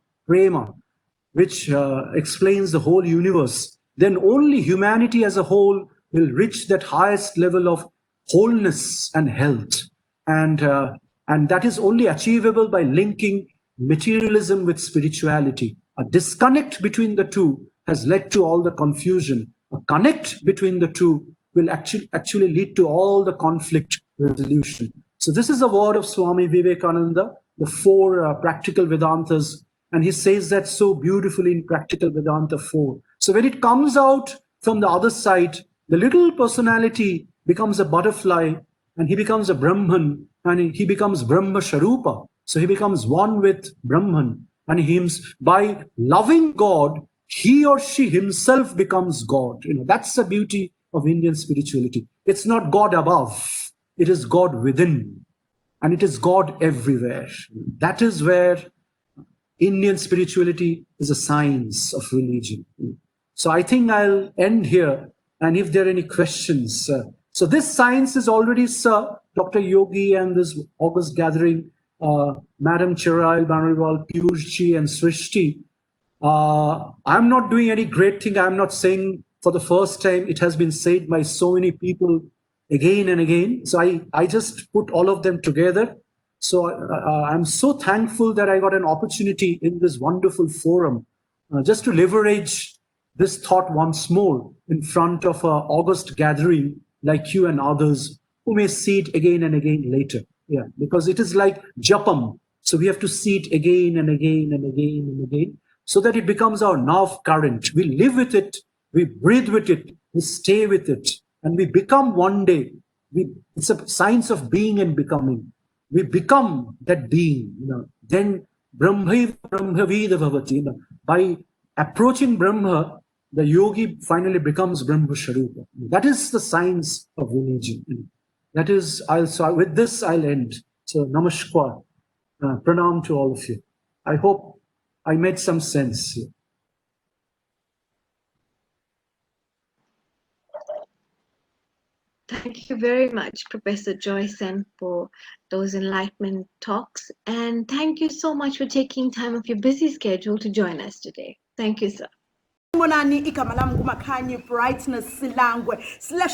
which explains the whole universe, then only humanity as a whole will reach that highest level of wholeness and health. And that is only achievable by linking materialism with spirituality. A disconnect between the two has led to all the confusion. A connect between the two will actually lead to all the conflict resolution. So this is the word of Swami Vivekananda, the four practical Vedantas, and he says that so beautifully in Practical Vedanta 4. So when it comes out from the other side, the little personality becomes a butterfly, and he becomes a Brahman, and he becomes Brahma Sharupa. So he becomes one with Brahman, and by loving God, he or she himself becomes God. That's the beauty of Indian spirituality. It's not God above, it is God within, and it is God everywhere. That is where Indian spirituality is a science of religion. So I think I'll end here, and if there are any questions. So this science is already, sir, Dr. Yogi and this August gathering, Madam Chiral, Banriwal, Piyushji and Srishti. I'm not doing any great thing. I'm not saying for the first time. It has been said by so many people again and again. So I just put all of them together. So I'm so thankful that I got an opportunity in this wonderful forum just to leverage this thought once more in front of an August gathering like you and others who may see it again and again later. Yeah, because it is like japam. So we have to see it again and again and again and again so that it becomes our nerve current. We live with it, we breathe with it, we stay with it, and we become one day. It's a science of being and becoming. We become that being, then Brahmaiva Brahmavida Bhavati. By approaching Brahma, the yogi finally becomes Brahma Sharupa. That is the science of religion. That is, with this I'll end. So namaskar, pranam to all of you. I hope I made some sense here. Thank you very much, Professor Joy Sen, for those enlightenment talks. And thank you so much for taking time of your busy schedule to join us today. Thank you, sir. Mbonani igama lami ngumakhanyi brightness silangwe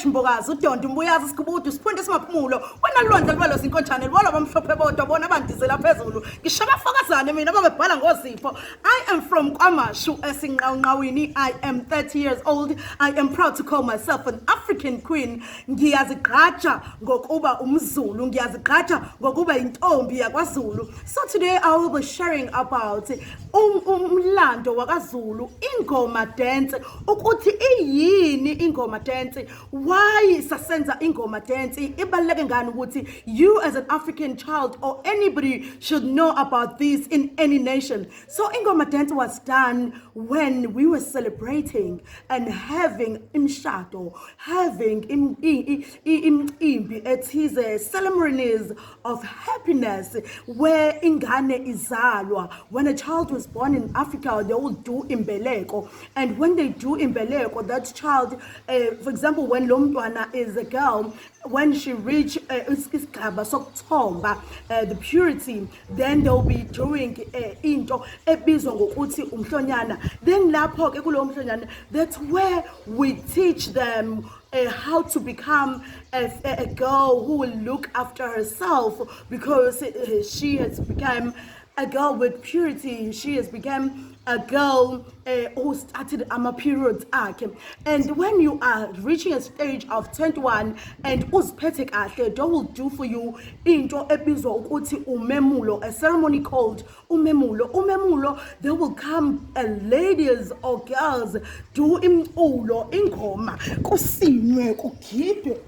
/mbokazi udonda umbuyazi sikubudu siphunde singaphumulo wena lwandle lwalo zinkonjane lwalo bamhlophe bodwa bona bandizela phezulu ngisho abafakazane mina babebhala ngozipho. I am from KwaMashu esinqawunqawini. I am 30 years old. I am proud to call myself an African queen. Ngiyazigqaja ngokuba umZulu, ngiyazigqaja ngokuba intombi yakwaZulu. So today I will be sharing about umlando wakaZulu, ingoma dance, ukuthi iyini ingoma dance, why sasenza ingoma dance, ibaluleke ngani ukuthi you as an African child or anybody should know about this in any nation. So ingoma dance was done when we were celebrating and having imshado, having imbi, ethize, ceremonies of happiness where ingane izalwa. When a child was born in Africa, they will do imbeleko. And when they do imbeleko, that child, for example, when Lomtwana is a girl, when she reach isigaba sokuthomba, the purity, then they'll be doing into ebizwa ngokuthi umhlonyana. Then lapho ke kulo umhlonyana, that's where we teach them how to become a girl who will look after herself, because she has become a girl with purity. She has become a girl who started period arc. And when you are reaching a stage of 21 and uziphethe kahle, they will do for you into ebizwa ukuthi umemulo, a ceremony called umemulo. Umemulo, there will come ladies or girls do imculo, ingoma, kusinwe, kugidwe.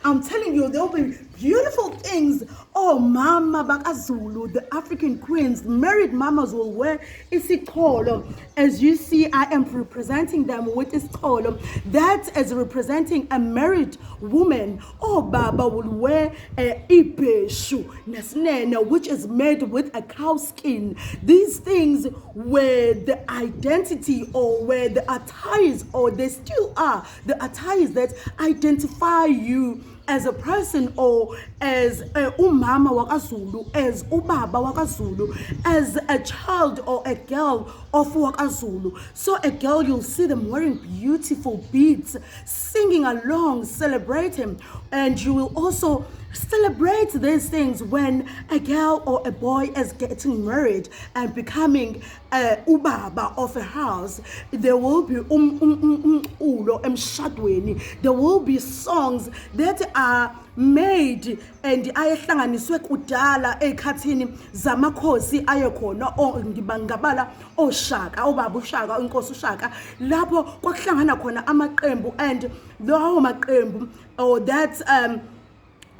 I'm telling you, there will be beautiful things Oh, Mama Bakazulu, the African queens, married mamas will wear isikolo. As you see, I am representing them with isikolo. That is representing a married woman. Oh, Baba will wear a ibeshu, nesnena, which is made with a cow skin. These things were the identity or were the attires, or they still are the attires that identify you as a person, or as umama wakaZulu, as ubaba wakaZulu, as a child or a girl of wakaZulu. So a girl, you'll see them wearing beautiful beads, singing along, celebrating, and you will also celebrate these things when a girl or a boy is getting married and becoming ubaba of a house. There will be ulo emshadweni. There will be songs that are made and ayehlanganiswe kudala ekhathini zamakhosi ayekhona ngibangabala oshaka obaba ushaka inkosi ushaka lapho kwakuhlangana khona amaqembu, and lawo maqembu or that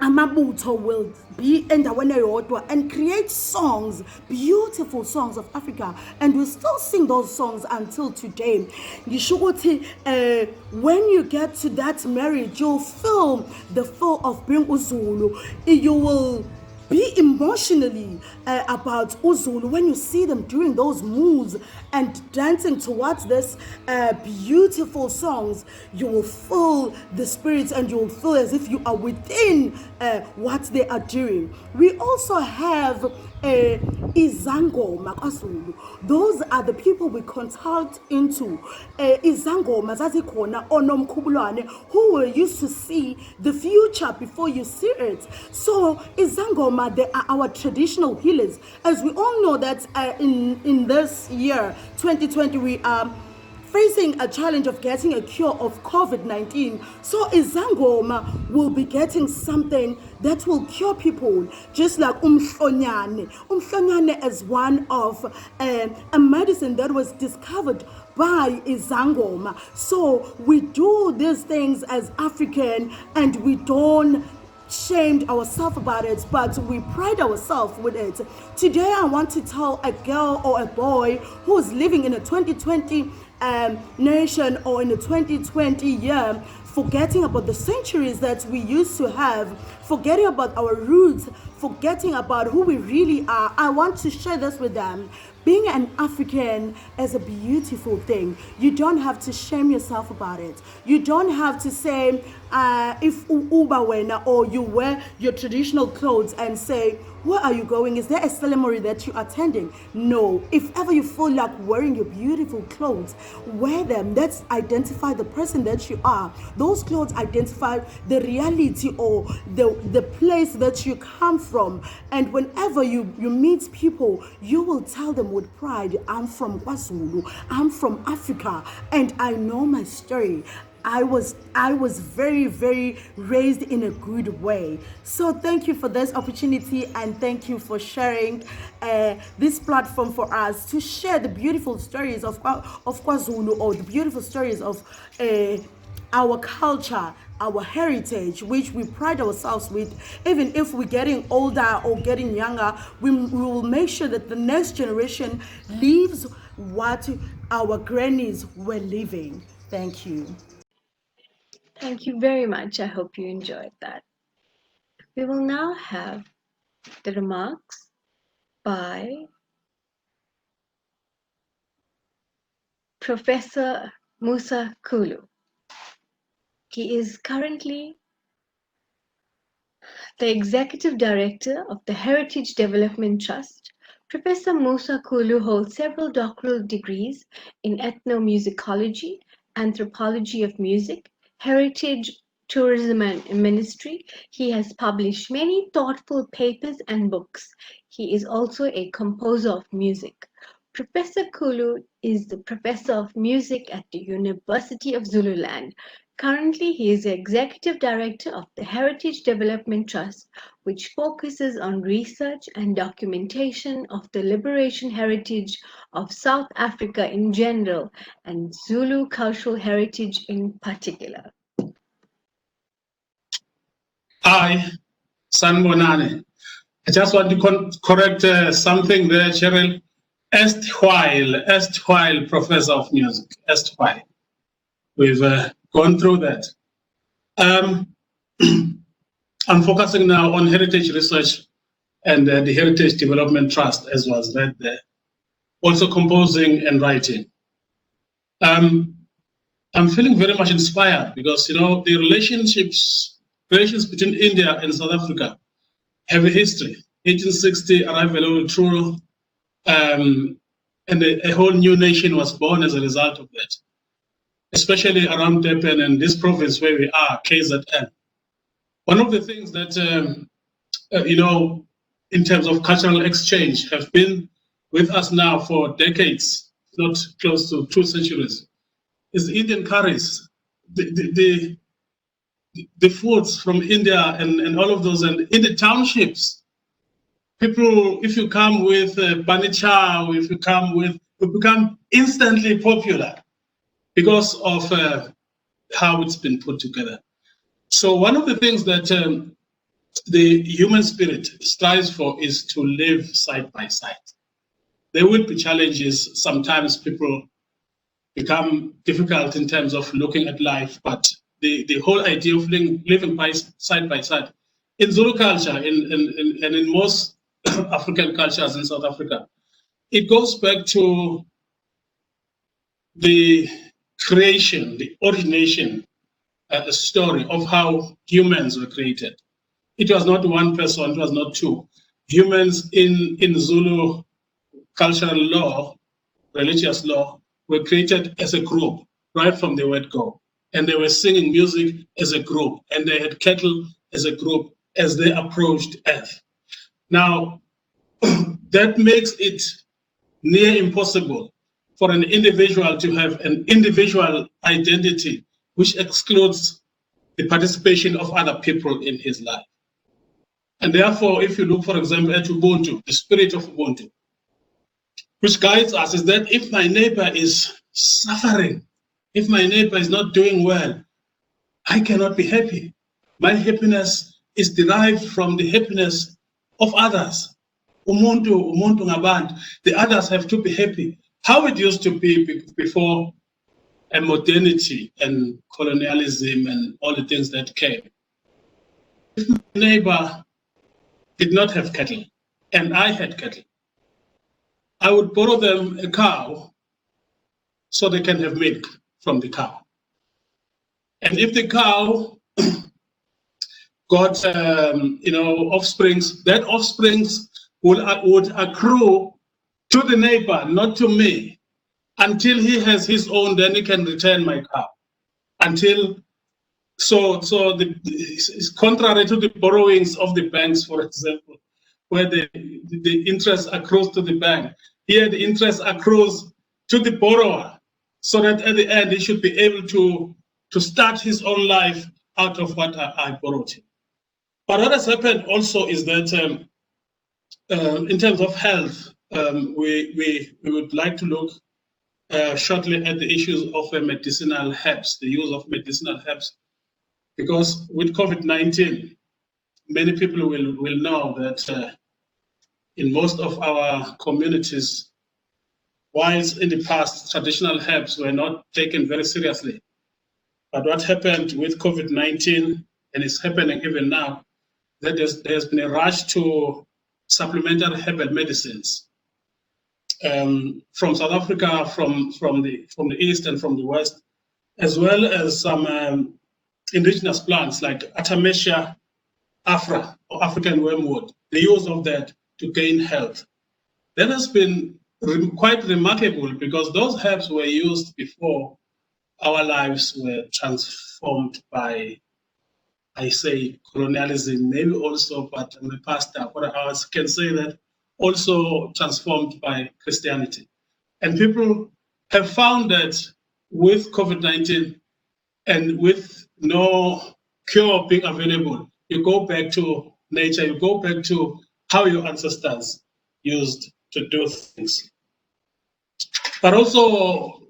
amabutho will be endaweni eyodwa and create songs, beautiful songs of Africa, and we still sing those songs until today. Ngisho ukuthi when you get to that marriage, you'll feel the feel of being uZulu. You will be emotionally about uZulu when you see them doing those moves and dancing towards this beautiful songs. You will feel the spirits and you will feel as if you are within what they are doing. We also have izangoma kwaZulu. Those are the people we consult into. Izangoma zazikhona onomkhubulwane who were used to see the future before you see it. So izangoma, they are our traditional healers. As we all know that in this year 2020 we are facing a challenge of getting a cure of COVID-19. So izangoma will be getting something that will cure people, just like umhlonyane. Umhlonyane is one of a medicine that was discovered by izangoma. So we do these things as African, and we don't shamed ourselves about it, but we pride ourselves with it. Today I want to tell a girl or a boy who is living in a 2020 nation or in a 2020 year, forgetting about the centuries that we used to have, forgetting about our roots, forgetting about who we really are. I want to share this with them. Being an African is a beautiful thing. You don't have to shame yourself about it. You don't have to say, if uba wena, or you wear your traditional clothes and say, where are you going? Is there a ceremony that you're attending? No. If ever you feel like wearing your beautiful clothes, wear them. Let's identify the person that you are. Those clothes identify the reality or the place that you come from. And whenever you meet people, you will tell them with pride, I'm from KwaZulu, I'm from Africa, and I know my story. I was very, very raised in a good way. So thank you for this opportunity, and thank you for sharing this platform for us to share the beautiful stories of KwaZulu, or the beautiful stories of our culture, our heritage, which we pride ourselves with. Even if we're getting older or getting younger, we will make sure that the next generation lives what our grannies were living. Thank you. Thank you very much. I hope you enjoyed that. We will now have the remarks by Professor Musa Kulu. He is currently the Executive Director of the Heritage Development Trust. Professor Musa Kulu holds several doctoral degrees in ethnomusicology, anthropology of music, heritage, tourism and ministry. He has published many thoughtful papers and books. He is also a composer of music. Professor Kulu is the Professor of Music at the University of Zululand. Currently, he is the Executive Director of the Heritage Development Trust, which focuses on research and documentation of the liberation heritage of South Africa in general and Zulu cultural heritage in particular. Hi, Sanbonani. I just want to correct something there, Cheryl. Erstwhile professor of music, erstwhile. We've gone through that. I'm focusing now on heritage research and the Heritage Development Trust, as was read there. Also composing and writing. I'm feeling very much inspired because, you know, the relations between India and South Africa have a history. 1860 arrival of Truro, and a whole new nation was born as a result of that, especially around Durban and this province where we are, KZN. One of the things that, you know, in terms of cultural exchange have been with us now for decades, not close to 2 centuries, is the Indian curries, the foods from India and all of those. And in the townships, people, if you come with bani chow, if you come with, you become instantly popular because of how it's been put together. So one of the things that the human spirit strives for is to live side by side. There will be challenges. Sometimes people become difficult in terms of looking at life, but the whole idea of living side by side in Zulu culture and in most African cultures in South Africa, it goes back to the creation, the origination story of how humans were created. It was not one person, it was not two. Humans in Zulu cultural law, religious law, were created as a group right from the word go. And they were singing music as a group, and they had cattle as a group as they approached Earth. Now, that makes it near impossible for an individual to have an individual identity which excludes the participation of other people in his life. And therefore, if you look, for example, at Ubuntu, the spirit of Ubuntu, which guides us, is that if my neighbor is suffering, if my neighbor is not doing well, I cannot be happy. My happiness is derived from the happiness of others. Umuntu ngaband. The others have to be happy. How it used to be before modernity and colonialism and all the things that came. If my neighbor did not have cattle and I had cattle, I would borrow them a cow so they can have milk from the cow. And if the cow got offsprings, that offsprings would accrue to the neighbor, not to me. Until he has his own, then he can return my cow. It's contrary to the borrowings of the banks, for example, where the interest accrues to the bank. Here the interest accrues to the borrower, so that at the end he should be able to start his own life out of what I borrowed him. But what has happened also is that in terms of health, we would like to look shortly at the issues of medicinal herbs, the use of medicinal herbs, because with COVID-19, many people will know that in most of our communities, whilst in the past traditional herbs were not taken very seriously, but what happened with COVID-19, and is happening even now, that there's been a rush to supplementary herbal medicines. From South Africa, from the east and from the west, as well as some indigenous plants like Artemisia afra, or African wormwood, the use of that to gain health. That has been quite remarkable because those herbs were used before our lives were transformed by, I say, colonialism, maybe also, but I'm a pastor, but I can say that also transformed by Christianity. And people have found that with COVID-19 and with no cure being available, you go back to nature, you go back to how your ancestors used to do things. But also,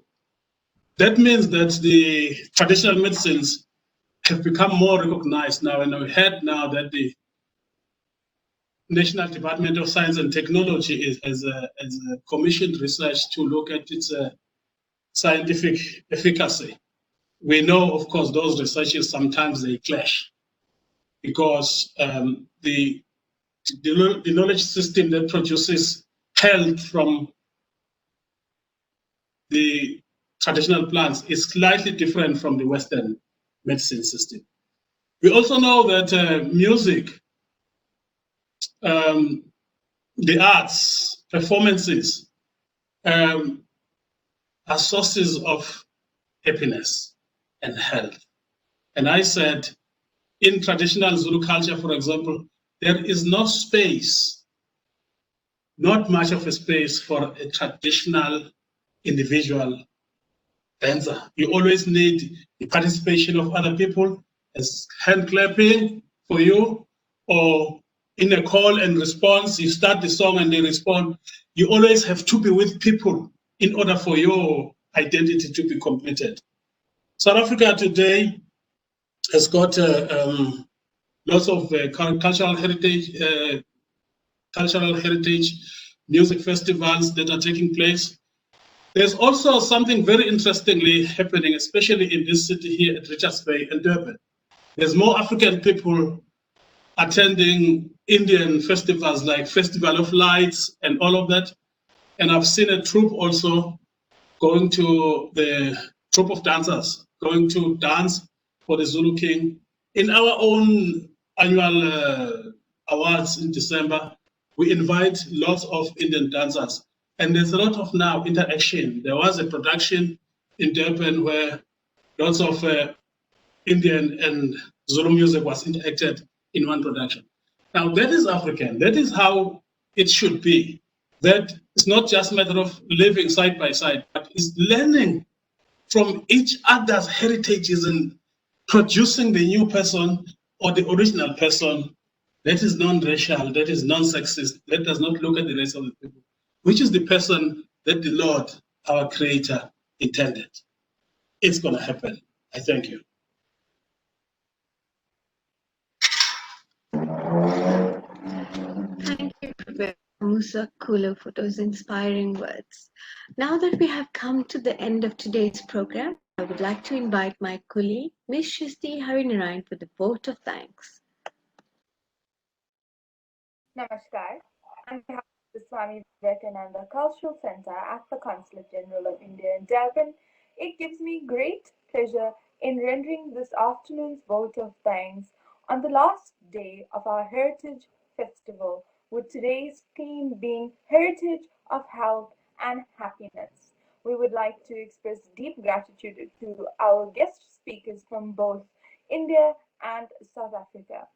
that means that the traditional medicines have become more recognized now, and we heard now that the National Department of Science and Technology has commissioned research to look at its scientific efficacy. We know, of course, those researches sometimes they clash because the knowledge system that produces health from the traditional plants is slightly different from the Western medicine system. We also know that music, the arts, performances are sources of happiness and health. And I said, in traditional Zulu culture, for example, there is no space, not much of a space for a traditional individual dancer. You always need the participation of other people as hand clapping for you, or in a call and response, you start the song and they respond. You always have to be with people in order for your identity to be completed. South Africa today has got lots of cultural heritage music festivals that are taking place. There's also something very interestingly happening, especially in this city here at Richards Bay and Durban. There's more African people attending Indian festivals like Festival of Lights and all of that. And I've seen a troupe also going to the troupe of dancers, going to dance for the Zulu King. In our own annual awards in December, we invite lots of Indian dancers. And there's a lot of now interaction. There was a production in Durban where lots of Indian and Zulu music was interacted in one production. Now that is African. That is how it should be. That it's not just a matter of living side by side, but it's learning from each other's heritages and producing the new person or the original person that is non-racial, that is non-sexist, that does not look at the rest of the people, which is the person that the Lord, our Creator, intended. It's going to happen. I thank you. Thank you, Professor Musa Kulu, for those inspiring words. Now that we have come to the end of today's program, I would like to invite my colleague, Ms. Shristi Harinarayan, for the vote of thanks. Namaskar. On behalf of the Swami Vivekananda Cultural Center at the Consulate General of India in Durban, it gives me great pleasure in rendering this afternoon's vote of thanks on the last day of our Heritage Festival, with today's theme being Heritage of Health and Happiness. We would like to express deep gratitude to our guest speakers from both India and South Africa.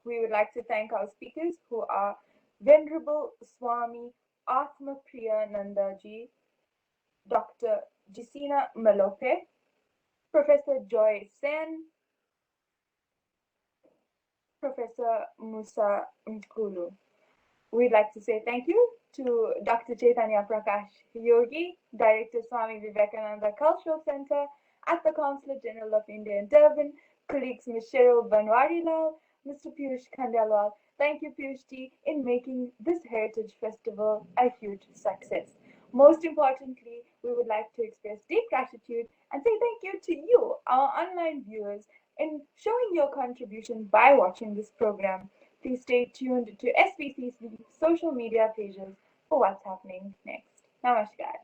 We would like to thank our speakers, who are Venerable Swami Atma Priyanandaji, Dr. Jisina Malope, Professor Joy Sen, Professor Musa Nkulu. We'd like to say thank you to Dr. Chaitanya Prakash Yogi, Director Swami Vivekananda Cultural Center at the Consulate General of India in Durban, colleagues Ms. Cheryl Banwarilal, Mr. Piyush Khandelwal. Thank you, Piyush ji, in making this Heritage Festival a huge success. Most importantly, we would like to express deep gratitude and say thank you to you, our online viewers, in showing your contribution by watching this program. Please stay tuned to SBC's social media pages for what's happening next. Namaskar.